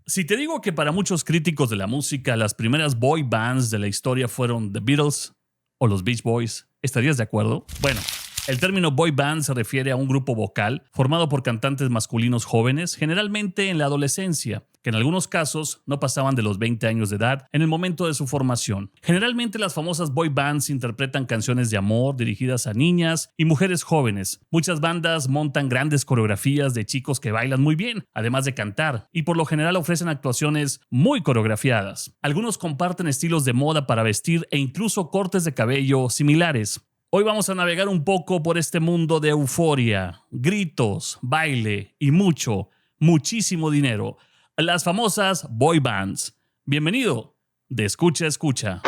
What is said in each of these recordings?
Si te digo que para muchos críticos de la música las primeras boy bands de la historia fueron The Beatles o los Beach Boys, ¿estarías de acuerdo? Bueno, el término boy band se refiere a un grupo vocal formado por cantantes masculinos jóvenes, generalmente en la adolescencia, que en algunos casos no pasaban de los 20 años de edad en el momento de su formación. Generalmente las famosas boy bands interpretan canciones de amor dirigidas a niñas y mujeres jóvenes. Muchas bandas montan grandes coreografías de chicos que bailan muy bien, además de cantar, y por lo general ofrecen actuaciones muy coreografiadas. Algunos comparten estilos de moda para vestir e incluso cortes de cabello similares. Hoy vamos a navegar un poco por este mundo de euforia, gritos, baile y muchísimo dinero. Las famosas boy bands. Bienvenido de Escucha Escucha.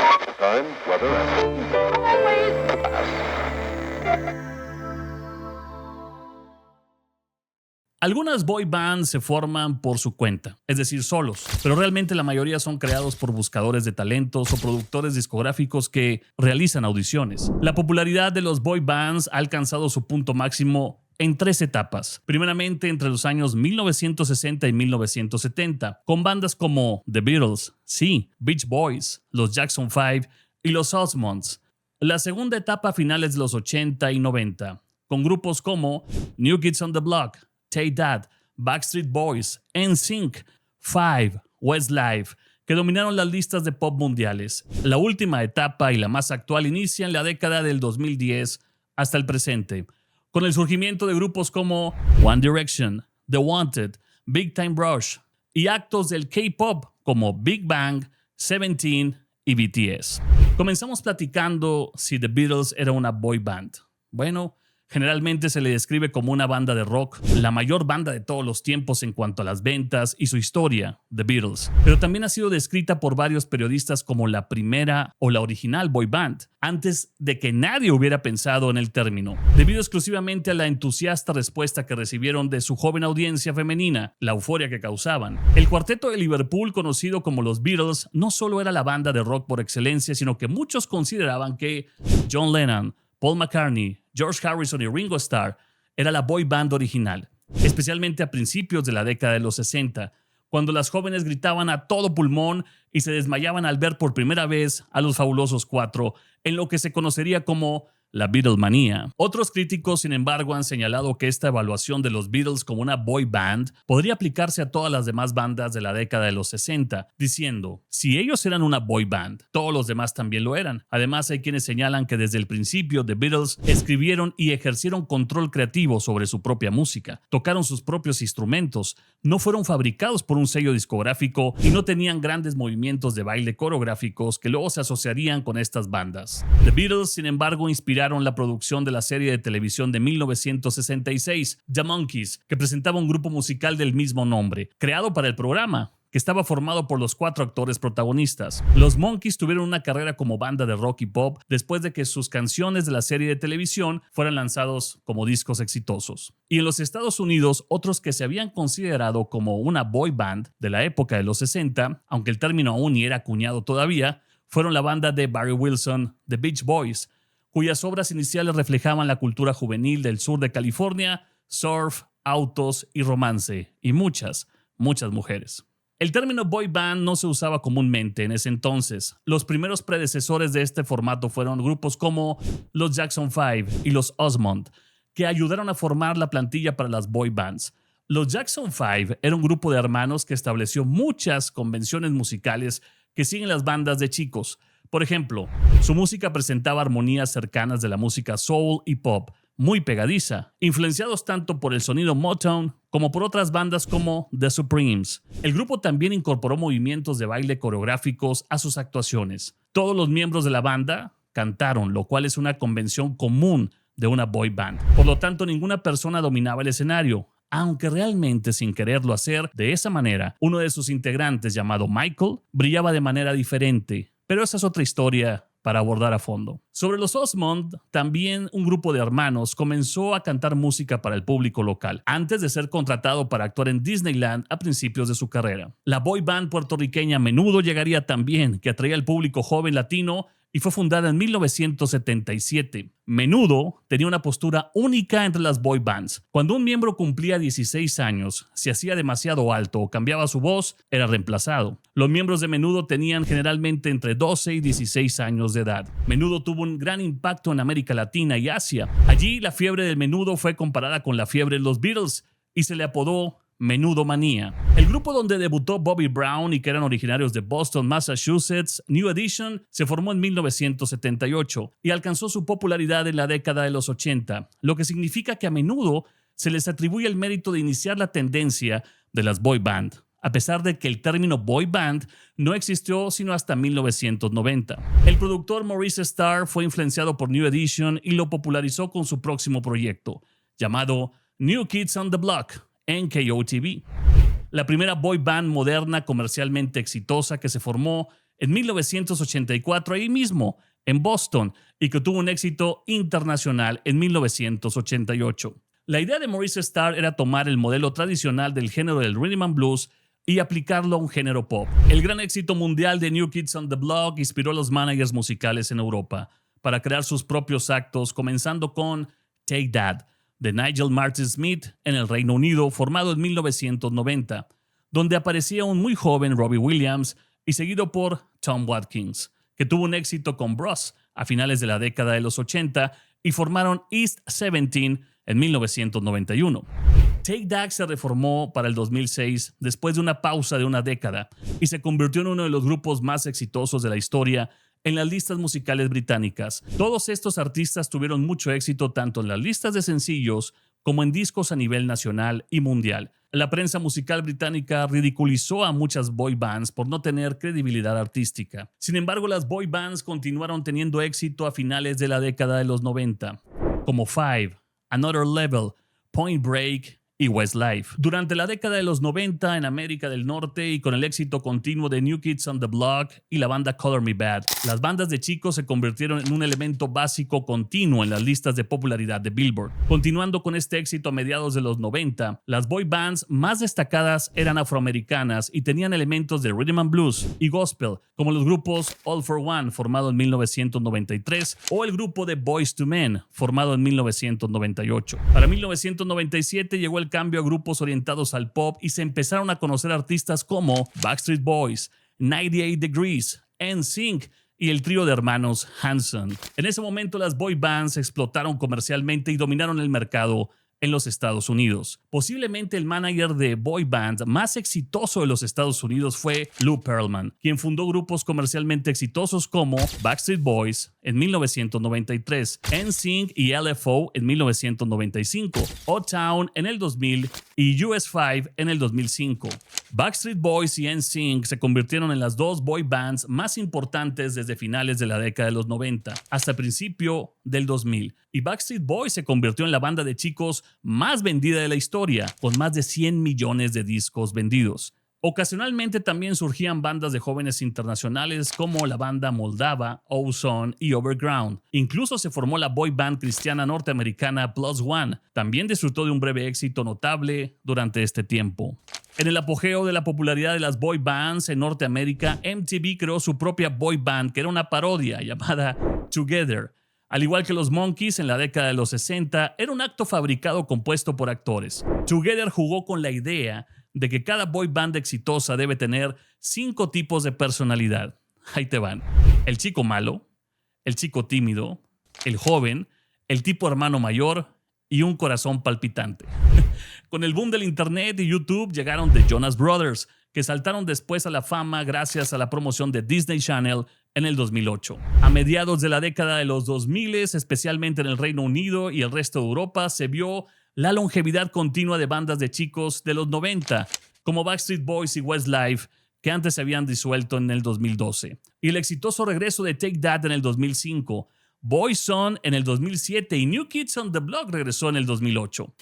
Algunas boy bands se forman por su cuenta, es decir, solos, pero realmente la mayoría son creados por buscadores de talentos o productores discográficos que realizan audiciones. La popularidad de los boy bands ha alcanzado su punto máximo en 3 etapas. Primeramente entre los años 1960 y 1970, con bandas como The Beatles, sí, Beach Boys, los Jackson 5 y los Osmonds. La segunda etapa a finales de los 80 y 90, con grupos como New Kids on the Block, Take That, Backstreet Boys, NSYNC, Five, Westlife, que dominaron las listas de pop mundiales. La última etapa y la más actual inicia en la década del 2010 hasta el presente, con el surgimiento de grupos como One Direction, The Wanted, Big Time Rush y actos del K-pop como Big Bang, Seventeen y BTS. Comenzamos platicando si The Beatles era una boy band. Bueno, generalmente se le describe como una banda de rock, la mayor banda de todos los tiempos en cuanto a las ventas y su historia, The Beatles. Pero también ha sido descrita por varios periodistas como la primera o la original boy band, antes de que nadie hubiera pensado en el término, debido exclusivamente a la entusiasta respuesta que recibieron de su joven audiencia femenina, la euforia que causaban. El cuarteto de Liverpool, conocido como los Beatles, no solo era la banda de rock por excelencia, sino que muchos consideraban que John Lennon, Paul McCartney, George Harrison y Ringo Starr era la boy band original, especialmente a principios de la década de los 60, cuando las jóvenes gritaban a todo pulmón y se desmayaban al ver por primera vez a los Fabulosos Cuatro en lo que se conocería como la Beatlemanía. Otros críticos, sin embargo, han señalado que esta evaluación de los Beatles como una boy band podría aplicarse a todas las demás bandas de la década de los 60, diciendo, si ellos eran una boy band, todos los demás también lo eran. Además, hay quienes señalan que desde el principio The Beatles escribieron y ejercieron control creativo sobre su propia música, tocaron sus propios instrumentos, no fueron fabricados por un sello discográfico y no tenían grandes movimientos de baile coreográficos que luego se asociarían con estas bandas. The Beatles, sin embargo, inspiraron la producción de la serie de televisión de 1966, The Monkees, que presentaba un grupo musical del mismo nombre, creado para el programa, que estaba formado por los 4 actores protagonistas. Los Monkees tuvieron una carrera como banda de rock y pop después de que sus canciones de la serie de televisión fueran lanzados como discos exitosos. Y en los Estados Unidos, otros que se habían considerado como una boy band de la época de los 60, aunque el término aún ni era acuñado todavía, fueron la banda de Barry Wilson, The Beach Boys, cuyas obras iniciales reflejaban la cultura juvenil del sur de California, surf, autos y romance, y muchas mujeres. El término boy band no se usaba comúnmente en ese entonces. Los primeros predecesores de este formato fueron grupos como los Jackson 5 y los Osmond, que ayudaron a formar la plantilla para las boy bands. Los Jackson 5 era un grupo de hermanos que estableció muchas convenciones musicales que siguen las bandas de chicos. Por ejemplo, su música presentaba armonías cercanas de la música soul y pop, muy pegadiza, influenciados tanto por el sonido Motown como por otras bandas como The Supremes. El grupo también incorporó movimientos de baile coreográficos a sus actuaciones. Todos los miembros de la banda cantaron, lo cual es una convención común de una boy band. Por lo tanto, ninguna persona dominaba el escenario, aunque realmente sin quererlo hacer de esa manera, uno de sus integrantes, llamado Michael, brillaba de manera diferente. Pero esa es otra historia para abordar a fondo. Sobre los Osmond, también un grupo de hermanos comenzó a cantar música para el público local, antes de ser contratado para actuar en Disneyland a principios de su carrera. La boy band puertorriqueña a menudo llegaría tan bien que atraía al público joven latino y fue fundada en 1977. Menudo tenía una postura única entre las boy bands. Cuando un miembro cumplía 16 años, si hacía demasiado alto o cambiaba su voz, era reemplazado. Los miembros de Menudo tenían generalmente entre 12 y 16 años de edad. Menudo tuvo un gran impacto en América Latina y Asia. Allí la fiebre del menudo fue comparada con la fiebre de los Beatles y se le apodó Menudo Manía. El grupo donde debutó Bobby Brown y que eran originarios de Boston, Massachusetts, New Edition, se formó en 1978 y alcanzó su popularidad en la década de los 80, lo que significa que a menudo se les atribuye el mérito de iniciar la tendencia de las boy band, a pesar de que el término boy band no existió sino hasta 1990. El productor Maurice Starr fue influenciado por New Edition y lo popularizó con su próximo proyecto, llamado New Kids on the Block, NKOTB, la primera boy band moderna comercialmente exitosa que se formó en 1984 ahí mismo, en Boston, y que tuvo un éxito internacional en 1988. La idea de Maurice Starr era tomar el modelo tradicional del género del rhythm and blues y aplicarlo a un género pop. El gran éxito mundial de New Kids on the Block inspiró a los managers musicales en Europa para crear sus propios actos, comenzando con Take That, de Nigel Martin Smith en el Reino Unido, formado en 1990, donde aparecía un muy joven Robbie Williams y seguido por Tom Watkins, que tuvo un éxito con Bros a finales de la década de los 80 y formaron East 17 en 1991. Take That se reformó para el 2006 después de una pausa de una década y se convirtió en uno de los grupos más exitosos de la historia en las listas musicales británicas. Todos estos artistas tuvieron mucho éxito tanto en las listas de sencillos como en discos a nivel nacional y mundial. La prensa musical británica ridiculizó a muchas boy bands por no tener credibilidad artística. Sin embargo, las boy bands continuaron teniendo éxito a finales de la década de los 90, como Five, Another Level, Point Break y Westlife. Durante la década de los 90 en América del Norte y con el éxito continuo de New Kids on the Block y la banda Color Me Badd, las bandas de chicos se convirtieron en un elemento básico continuo en las listas de popularidad de Billboard. Continuando con este éxito a mediados de los 90, las boy bands más destacadas eran afroamericanas y tenían elementos de rhythm and blues y gospel, como los grupos All for One, formado en 1993, o el grupo de Boyz II Men, formado en 1998. Para 1997 llegó el cambio a grupos orientados al pop y se empezaron a conocer artistas como Backstreet Boys, 98 Degrees, NSYNC y el trío de hermanos Hanson. En ese momento las boy bands explotaron comercialmente y dominaron el mercado en los Estados Unidos. Posiblemente el manager de boy band más exitoso de los Estados Unidos fue Lou Pearlman, quien fundó grupos comercialmente exitosos como Backstreet Boys en 1993, NSYNC y LFO en 1995, O-Town en el 2000 y US5 en el 2005. Backstreet Boys y NSYNC se convirtieron en las dos boy bands más importantes desde finales de la década de los 90 hasta el principio del 2000, y Backstreet Boys se convirtió en la banda de chicos más vendida de la historia, con más de 100 millones de discos vendidos. Ocasionalmente también surgían bandas de jóvenes internacionales como la banda moldava Ozone y Overground. Incluso se formó la boy band cristiana norteamericana Plus One. También disfrutó de un breve éxito notable durante este tiempo. En el apogeo de la popularidad de las boy bands en Norteamérica, MTV creó su propia boy band que era una parodia llamada Together. Al igual que los Monkees en la década de los 60, era un acto fabricado compuesto por actores. Together jugó con la idea de que cada boy band exitosa debe tener 5 tipos de personalidad. Ahí te van. El chico malo, el chico tímido, el joven, el tipo hermano mayor y un corazón palpitante. Con el boom del internet y YouTube llegaron The Jonas Brothers, que saltaron después a la fama gracias a la promoción de Disney Channel en el 2008. A mediados de la década de los 2000, especialmente en el Reino Unido y el resto de Europa, se vio la longevidad continua de bandas de chicos de los 90, como Backstreet Boys y Westlife, que antes se habían disuelto en el 2012, y el exitoso regreso de Take That en el 2005, Boyzone en el 2007 y New Kids on the Block regresó en el 2008.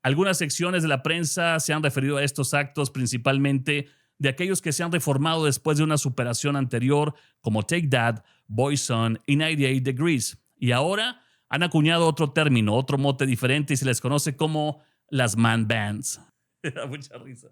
Algunas secciones de la prensa se han referido a estos actos principalmente de aquellos que se han reformado después de una superación anterior, como Take That, Boyzone y 98 Degrees, y ahora han acuñado otro término, otro mote diferente y se les conoce como las man bands. Da mucha risa.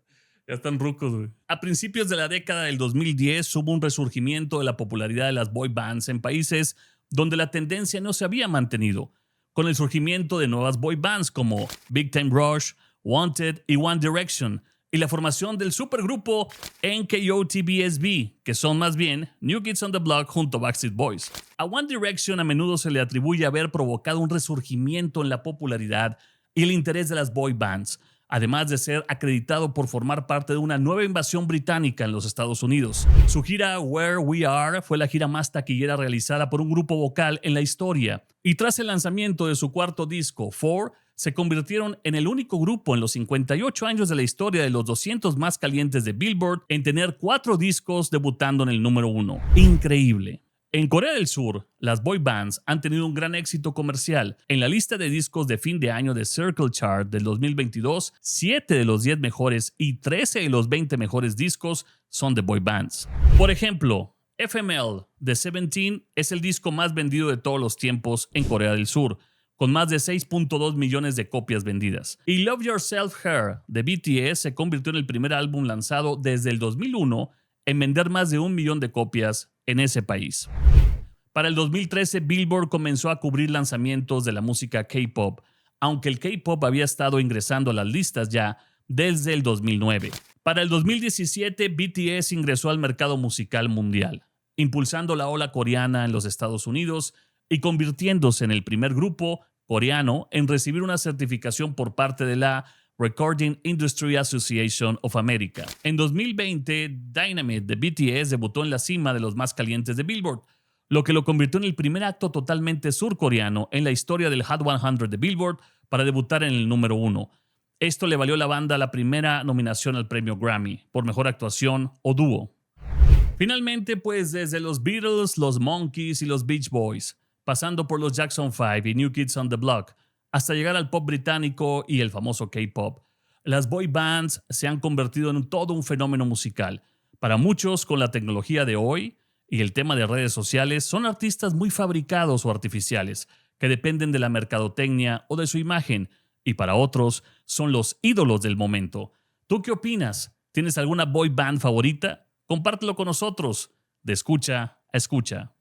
Ya están rucos, güey. A principios de la década del 2010 hubo un resurgimiento de la popularidad de las boy bands en países donde la tendencia no se había mantenido, con el surgimiento de nuevas boy bands como Big Time Rush, Wanted y One Direction, y la formación del supergrupo NKOTB, que son más bien New Kids on the Block junto a Backstreet Boys. A One Direction a menudo se le atribuye haber provocado un resurgimiento en la popularidad y el interés de las boy bands, además de ser acreditado por formar parte de una nueva invasión británica en los Estados Unidos. Su gira Where We Are fue la gira más taquillera realizada por un grupo vocal en la historia, y tras el lanzamiento de su cuarto disco, Four, se convirtieron en el único grupo en los 58 años de la historia de los 200 más calientes de Billboard en tener 4 discos debutando en el número 1. Increíble. En Corea del Sur, las boy bands han tenido un gran éxito comercial. En la lista de discos de fin de año de Circle Chart del 2022, 7 de los 10 mejores y 13 de los 20 mejores discos son de boy bands. Por ejemplo, FML de Seventeen es el disco más vendido de todos los tiempos en Corea del Sur, con más de 6.2 millones de copias vendidas. Y Love Yourself Her de BTS se convirtió en el primer álbum lanzado desde el 2001 en vender más de 1 millón de copias en ese país. Para el 2013, Billboard comenzó a cubrir lanzamientos de la música K-pop, aunque el K-pop había estado ingresando a las listas ya desde el 2009. Para el 2017, BTS ingresó al mercado musical mundial, impulsando la ola coreana en los Estados Unidos y convirtiéndose en el primer grupo coreano en recibir una certificación por parte de la Recording Industry Association of America. En 2020, Dynamite de BTS debutó en la cima de los más calientes de Billboard, lo que lo convirtió en el primer acto totalmente surcoreano en la historia del Hot 100 de Billboard para debutar en el número 1. Esto le valió a la banda la primera nominación al premio Grammy por mejor actuación o dúo. Finalmente, pues desde los Beatles, los Monkees y los Beach Boys, pasando por los Jackson 5 y New Kids on the Block, hasta llegar al pop británico y el famoso K-pop, las boy bands se han convertido en todo un fenómeno musical. Para muchos, con la tecnología de hoy y el tema de redes sociales, son artistas muy fabricados o artificiales, que dependen de la mercadotecnia o de su imagen, y para otros, son los ídolos del momento. ¿Tú qué opinas? ¿Tienes alguna boy band favorita? Compártelo con nosotros. De escucha a escucha.